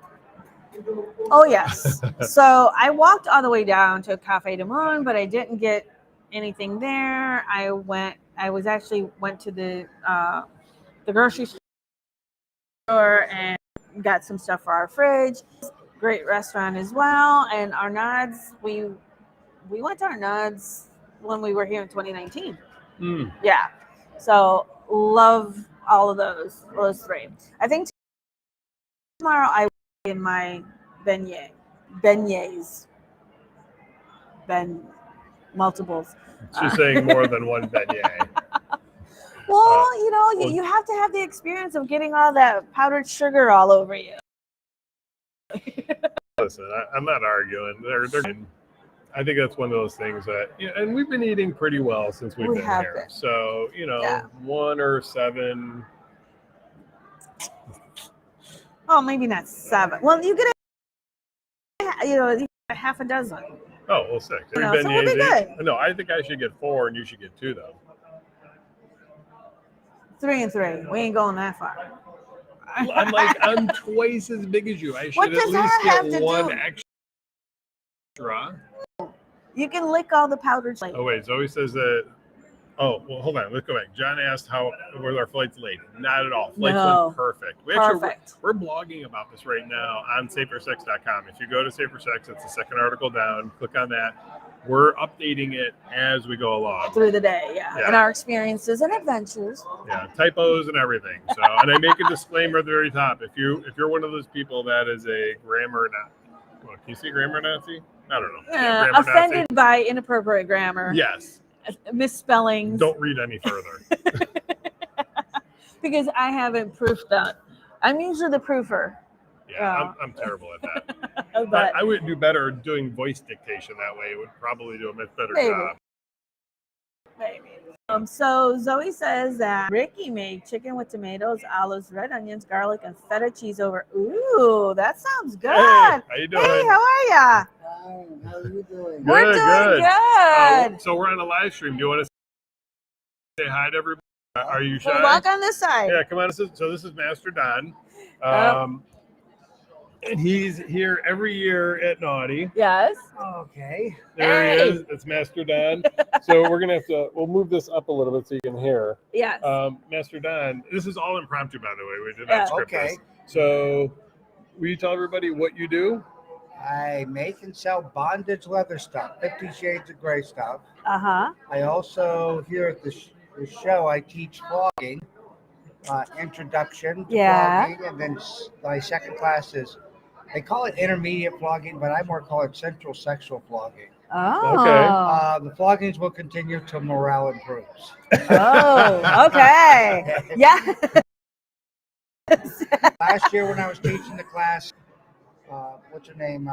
Oh yes. So I walked all the way down to Cafe du Monde, but I didn't get anything there. I went to the grocery store and got some stuff for our fridge. Great restaurant as well. And Arnaud's, we went to Arnaud's when we were here in 2019. Yeah. So love all of those three. I think tomorrow I will be in my beignets. Multiples. She's saying more than one beignet. Well, you have to have the experience of getting all that powdered sugar all over you. Listen, I'm not arguing. They're I think that's one of those things that, and we've been eating pretty well since we've been here. So, 1 or 7. Oh, maybe not 7. Well, you get a half a dozen. Oh, well, 6. So we'll be good. No, I think I should get 4 and you should get 2, though. 3 and 3. We ain't going that far. I'm twice as big as you. I should at least get 1 extra. You can lick all the powdered sugar. Oh, wait. Zoe says that. Oh, well, hold on. Let's go back. John asked were our flights late? Not at all. Flights went perfect. We're blogging about this right now on safersex.com. If you go to SaferSex, it's the second article down. Click on that. We're updating it as we go along. Through the day, and our experiences and adventures. Yeah, typos and everything. So, and I make a disclaimer at the very top. If you're one of those people that is a grammar Nazi, can you see grammar Nazi? I don't know. Offended by inappropriate grammar. Yes. Misspellings. Don't read any further. because I haven't proofed that. I'm usually the proofer. Yeah, I'm terrible at that. But I would do better doing voice dictation that way. It would probably do a much better Maybe. job. maybe. So Zoe says that Ricky made chicken with tomatoes, olives, red onions, garlic, and feta cheese over. Ooh, that sounds good. Hey, how you doing? Hey, how are ya? Hi, how are you doing? We're doing good. So we're on a live stream. Do you want to say hi to everybody? Are you shy? Well, walk on this side. Yeah, come on. So this is Master Don. And he's here every year at Naughty. Yes. Okay. There Hey. he is. It's Master Don. So we're gonna we'll move this up a little bit so you can hear. Yes. Master Don. This is all impromptu, by the way. We did not script Okay. this. So will you tell everybody what you do? I make and sell bondage leather stuff, 50 Shades of Gray stuff. Uh-huh. I also, here at the show, I teach flogging, introduction to flogging, and then my second class is, they call it intermediate flogging, but I more call it central sexual flogging. Oh. The floggings will continue till morale improves. Oh, okay. Yeah. Last year when I was teaching the class, what's her name?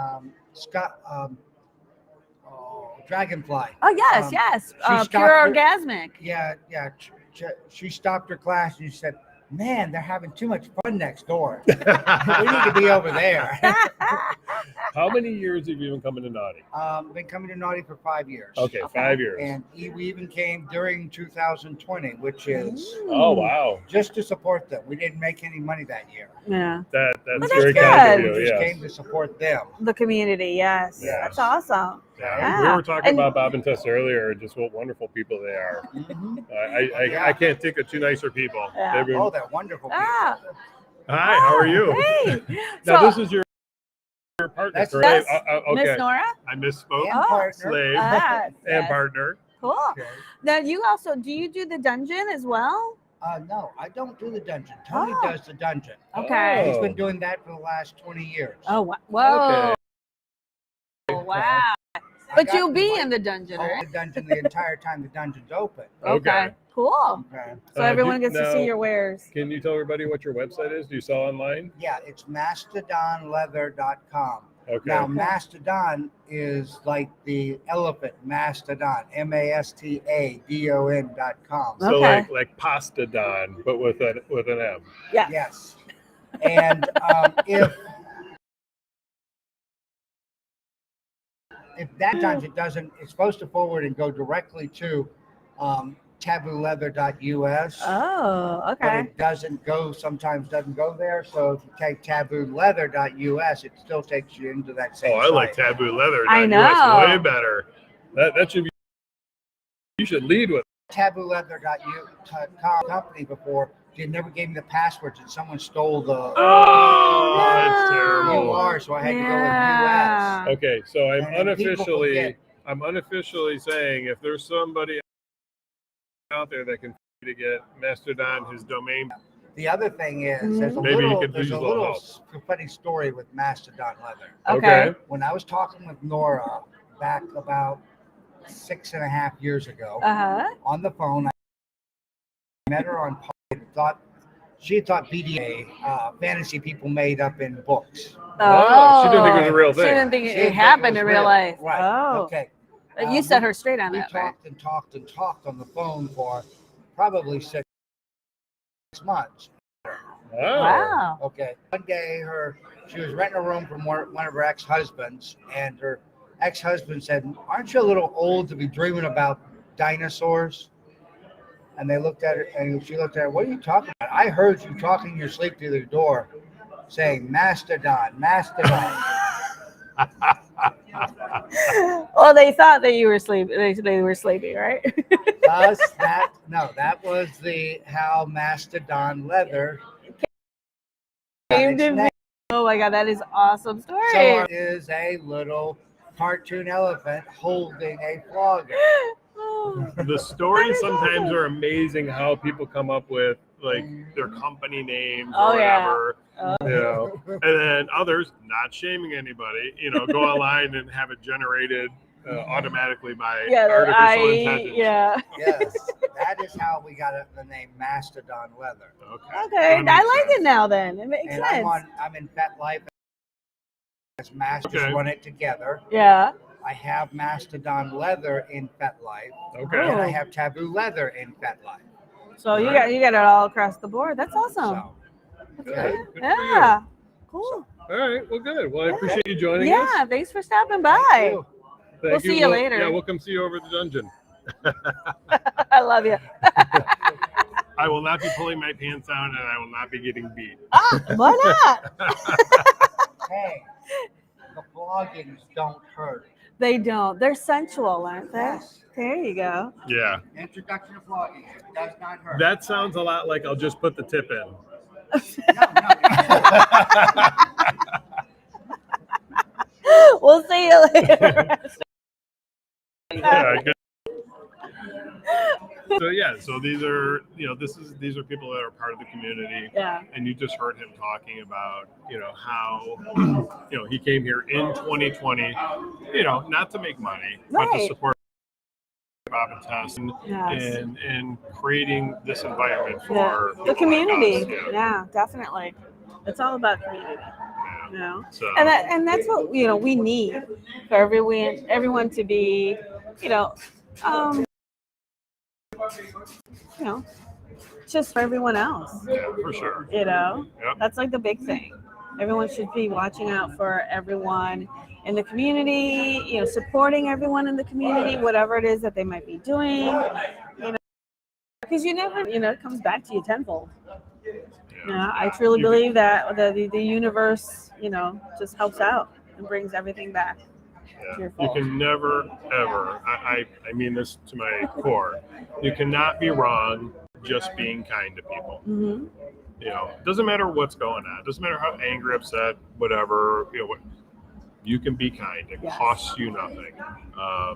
Scott, Dragonfly. Oh, yes, yes. Pure stopped her- orgasmic. Yeah. She stopped her class and she said, "Man, they're having too much fun next door. We need to be over there." How many years have you been coming to Naughty? Been coming to Naughty for 5 years. Okay, 5 years. And we even came during 2020, which is Oh, wow. just to support them. We didn't make any money that year. Yeah. That's that's very good. kind of We you. just Yes. came to support them. The community, yes. Yes. That's awesome. Yeah. We Yeah. were talking And- about Bob and Tess earlier, just what wonderful people they are. I can't think of two nicer people. Yeah. They've been- Oh, they're wonderful people. Ah. Hi, how are you? Hey. Now So, this is your partner, That's correct? Yes. Okay. Miss Nora? I misspoke. And Oh. partner. Slave Yes, and yes. partner. Cool. Okay. Now, you also, do you do the dungeon as well? No, I don't do the dungeon. Tony Oh. does the dungeon. Okay. He's Oh. been doing that for the last 20 years. Oh, whoa. Okay. Wow. I But got you'll be invited in the dungeon, to right? the dungeon the entire time the dungeon's open. Okay. Cool. Okay. So everyone gets to now, see your wares. Can you tell everybody what your website is? Do you sell online? Yeah, it's mastodonleather.com. Okay. Now, Mastodon is like the elephant, Mastodon, MASTADON.com. So Okay. like pasta don, but with an M. Yeah. Yes. And if that dungeon doesn't, it's supposed to forward and go directly to tabooleather.us. Oh, But okay. it doesn't go, sometimes doesn't go there. So if you take tabooleather.us, it still takes you into that same Oh, I like site. Taboo Leather. I US know. way better. That should be. You should lead with. tabooleather.com company before. They never gave me the passwords and someone stole the Oh, no. that's terrible. UR, so I had to go Yeah. with US. Okay, so And then people forget. I'm unofficially saying if there's somebody out there that can to get Mastodon his domain. The other thing is, there's a Maybe you little, could there's use a a little little funny story with Mastodon Leather. Okay. When I was talking with Nora back about 6.5 years ago Uh-huh. on the phone, I met her on she had thought BDA, fantasy people made up in books. Oh, she didn't think it was a real She thing. didn't think She it didn't think happened was in real life. Right. Oh. Okay. You set her straight on We that, right? talked on the phone for probably 6 months. Oh. Wow. Okay. One day, she was renting a room from one of her ex-husbands, and her ex-husband said, "Aren't you a little old to be dreaming about dinosaurs?" And they looked at her, and she looked at her. "What are you talking about? I heard you talking in your sleep through the door, saying Mastodon, Mastodon." Well, they thought that you were sleeping. They were sleeping, right? That was how Mastodon Leather Came to me. Oh my God, that is awesome story. So it is a little cartoon elephant holding a flogger. Oh. The stories sometimes are amazing. How people come up with like their company names or Oh, yeah. whatever. You know, and then others, not shaming anybody, go online and have it generated automatically my Yeah, artificial intelligence. yeah. Yes, that is how we got the name Mastodon Leather. Okay, That I makes like sense. it now. Then it makes And sense. I'm in FetLife. As Masters Okay. run it together. Yeah. I have Mastodon Leather in FetLife. Okay. And I Oh. have Taboo Leather in FetLife. So you got it all across the board. That's awesome. So, Good. Good for Yeah. Cool. All right. Well, good. Well, I appreciate you joining Yeah. us. Thanks for stopping by. thank you. Thank We'll see you later. Yeah, we'll come see you over at the dungeon. I love you. I will not be pulling my pants down, and I will not be getting beat. Why not? Hey, the floggings don't hurt. They don't. They're sensual, aren't they? Yes. There you go. Yeah. Introduction to flogging. It does not hurt. That sounds a lot like I'll just put the tip in. We'll see you later. Yeah, good. So these are these are people that are part of the community. Yeah. And you just heard him talking about how he came here in 2020, not to make money, but to Right. support Bob and Tess Yes. and creating this environment for The people like community. us. Yeah, definitely. It's all about community. Yeah. So And that's what we need for everyone to be, um, just for everyone else. yeah, for sure. Yep. Yep. That's like the big thing. Everyone should be watching out for everyone in the community, supporting everyone in the community, whatever it is that they might be doing, because you never, it comes back to you tenfold. I truly believe that the universe, just helps out and brings everything back. Yeah. You can never, ever, I mean this to my core, you cannot be wrong just being kind to people. Mm-hmm. It doesn't matter what's going on. It doesn't matter how angry, upset, whatever, you can be kind. It costs you nothing. I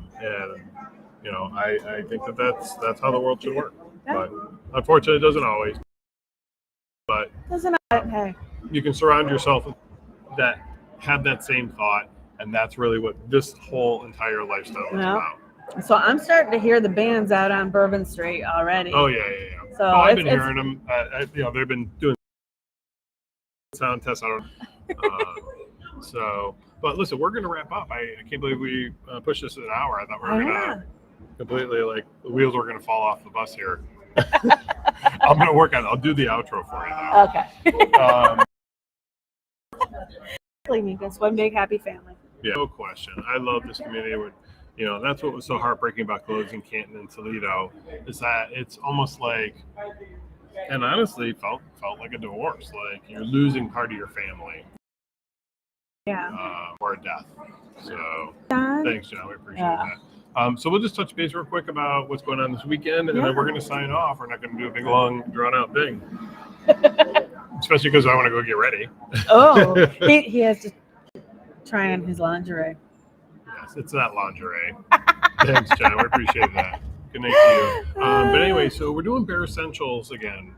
think that's how the world should work. Yeah. But unfortunately, it doesn't always. But Hey. you can surround yourself with that have that same thought, and that's really what this whole entire lifestyle is about. So I'm starting to hear the bands out on Bourbon Street already. Oh yeah. So I've been hearing them. They've been doing sound tests. I don't. But listen, we're going to wrap up. I can't believe we pushed this an hour. I thought we were going to completely the wheels were going to fall off the bus here. I'm going to work on it. I'll do the outro for you though. Okay. That's one big happy family. Yeah, no question. I love this community. That's what was so heartbreaking about closing Canton and Toledo is that it's almost like, and honestly felt like a divorce. Like you're losing part of your family. Yeah. Or a death. So thanks, John. We appreciate that. So we'll just touch base real quick about what's going on this weekend, and then we're going to sign off. We're not going to do a big, long, drawn-out thing. Especially because I want to go get ready. Oh, he has to try on his lingerie. Yes, it's that lingerie. Thanks, John. We appreciate that. Good night to you. But anyway, so we're doing Bare Essentials again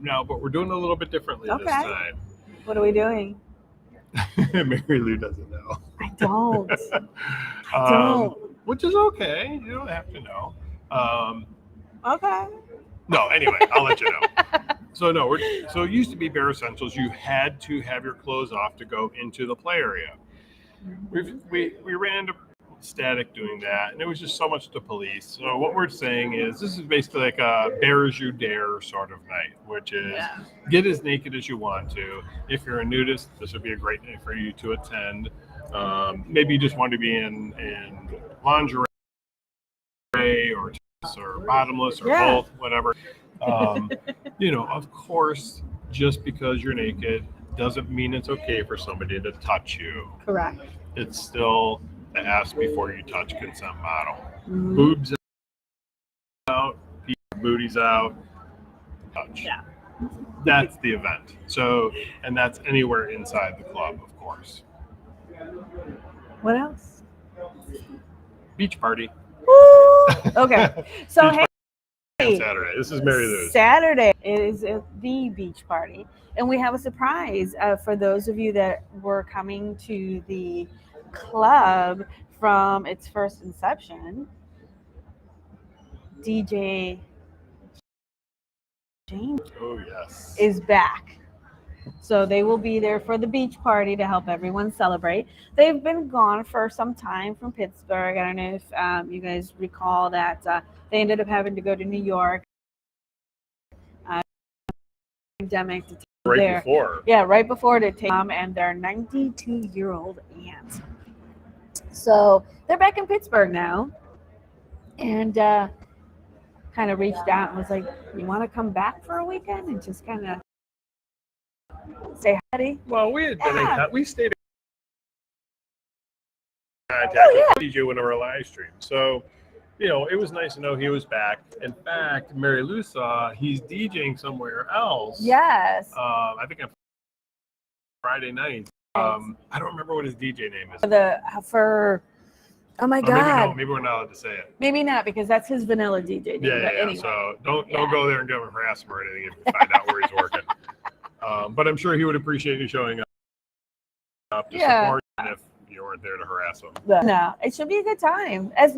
now, but we're doing it a little bit differently this time. What are we doing? Mary Lou doesn't know. I don't. I don't. Which is okay. You don't have to know. Okay. No, anyway, I'll let you know. So it used to be Bare Essentials. You had to have your clothes off to go into the play area. We ran into static doing that, and it was just so much to police. So what we're saying is this is basically like a Bare As You Dare sort of night, which is get as naked as you want to. If you're a nudist, this would be a great night for you to attend. Maybe you just want to be in lingerie or bottomless or both, whatever. Of course, just because you're naked doesn't mean it's okay for somebody to touch you. Correct. It's still the ask before you touch consent model. Mm-hmm. Boobs out, booties out, touch. Yeah. That's the event. So, and that's anywhere inside the club, of course. What else? Beach party. Woo! Okay. So hey, Saturday. This is Mary Lou's. Saturday is the beach party, and we have a surprise for those of you that were coming to the club from its first inception, DJ James Oh yes. is back. So they will be there for the beach party to help everyone celebrate. They've been gone for some time from Pittsburgh. I don't know if you guys recall that they ended up having to go to New York. Pandemic to take Right before. Yeah, right before to take and their 92-year-old aunt. So they're back in Pittsburgh now, and kind of reached out and was like, "You want to come back for a weekend and just kind of say hi?" Well, we had been we stayed in contact with DJ one of our live streams. So, you know, it was nice to know he was back. In fact, Mary Lou saw he's DJing somewhere else. Yes. I think on Friday night. I don't remember what his DJ name is. Oh my God. Maybe we're not allowed to say it. Maybe not, because that's his vanilla DJ name. Yeah. Anyway. So don't go there and give him harass him or anything if you find out where he's working. But I'm sure he would appreciate you showing up to support him if you weren't there to harass him. No, it should be a good time. As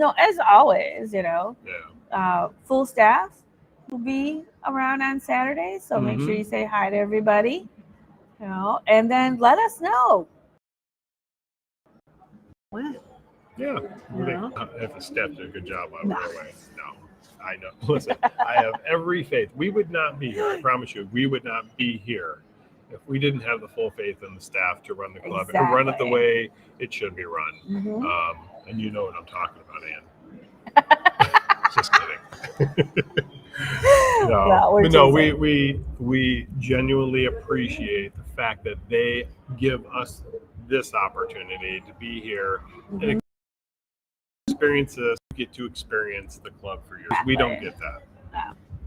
always, you know. Yeah. Full staff will be around on Saturday, so make sure you say hi to everybody. You know, and then let us know. When? Yeah. No. If the staff did a good job on our way. No. I know. Listen, I have every faith. We would not be here. I promise you, we would not be here if we didn't have the full faith in the staff to run the club and run it the way it should be run. And you know what I'm talking about, Ann. Just kidding. We genuinely appreciate the fact that they give us this opportunity to be here and experience this, get to experience the club for years. We don't get that.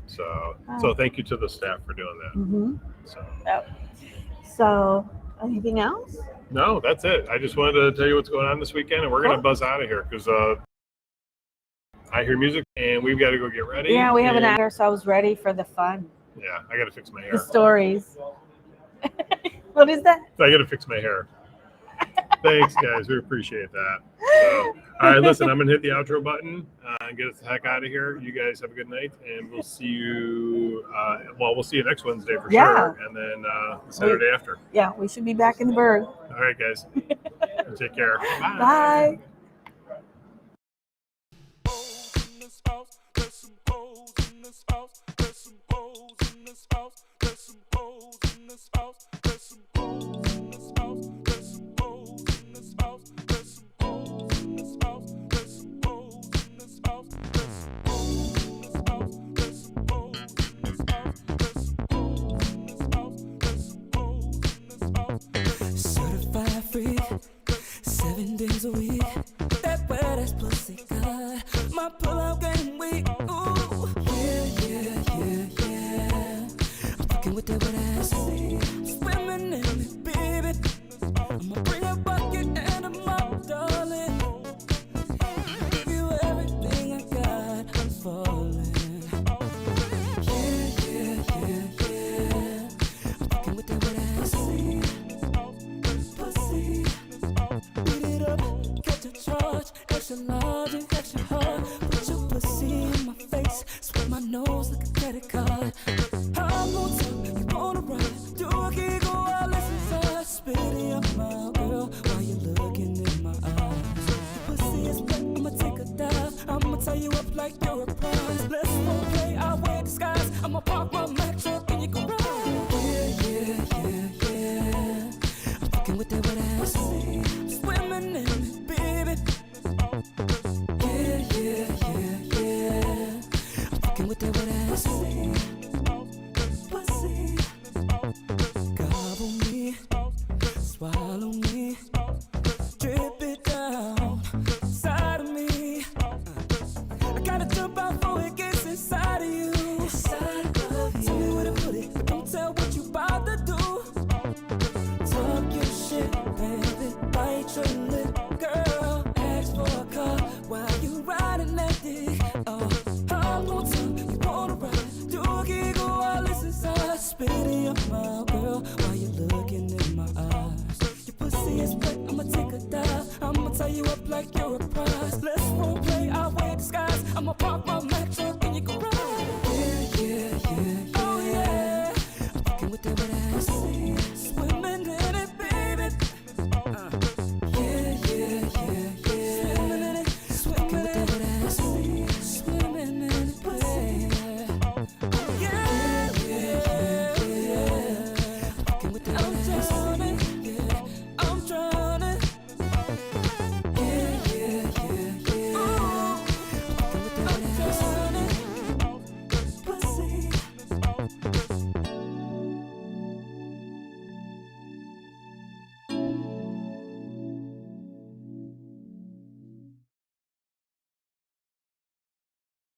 So thank you to the staff for doing that. So anything else? No, that's it. I just wanted to tell you what's going on this weekend, and we're going to buzz out of here because I hear music and we've got to go get ready. Yeah, we haven't had ourselves ready for the fun. Yeah, I got to fix my hair. The stories. What is that? I got to fix my hair. Thanks, guys. We appreciate that. So, all right, listen, I'm going to hit the outro button and get us the heck out of here. You guys have a good night, and we'll see you, we'll see you next Wednesday for sure, and then the Saturday after. Yeah, we should be back in the Berg. All right, guys. Take care. Bye. Bye. Certified free, 7 days a week. That wet ass pussy good. My pull-out game weak. Ooh, yeah. I'm fucking with that wet ass. Swimming in it, baby. I'ma bring a bucket and a mop, darling. Give you everything I got. I'm falling. Yeah. I'm fucking with that wet ass. Beat it up, catch a charge, extra large and extra hard. Put your pussy in my face, sweep my nose like a credit card. I'm on top, you wanna ride, do a gig or I'll listen inside. Spit it in your mouth, girl, while you're looking in my eyes. Your pussy is wet, I'ma take a dive, I'ma tie you up like you're a prize. Let's go.